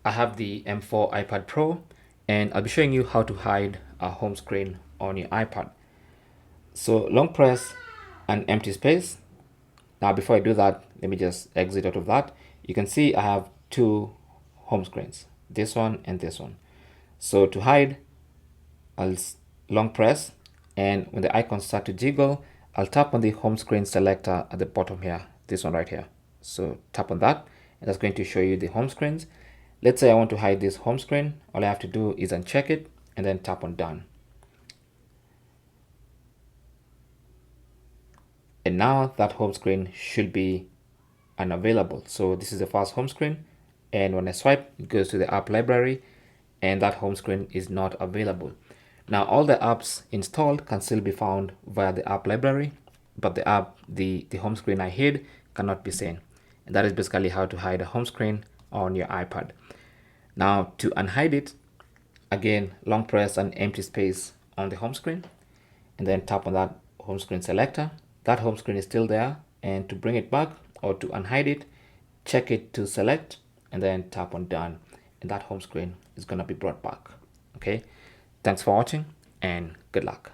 I have the M4 iPad Pro, and I'll be showing you how to hide a home screen on your iPad. So long press an empty space. Now before I do that, let me just exit out of that. You can see I have two home screens, this one and this one. So to hide, I'll long press, and when the icons start to jiggle, I'll tap on the home screen selector at the bottom here, this one right here. So tap on that, and that's going to show you the home screens. Let's say I want to hide this home screen. All I have to do is uncheck it and then tap on done. And now that home screen should be unavailable. So this is the first home screen, and when I swipe, it goes to the app library, and that home screen is not available. Now all the apps installed can still be found via the app library, but the home screen I hid cannot be seen. And that is basically how to hide a home screen on your iPad. Now to unhide it, again, long press an empty space on the home screen and then tap on that home screen selector. That home screen is still there, and to bring it back or to unhide it, check it to select and then tap on done, and that home screen is going to be brought back. Okay, thanks for watching and good luck.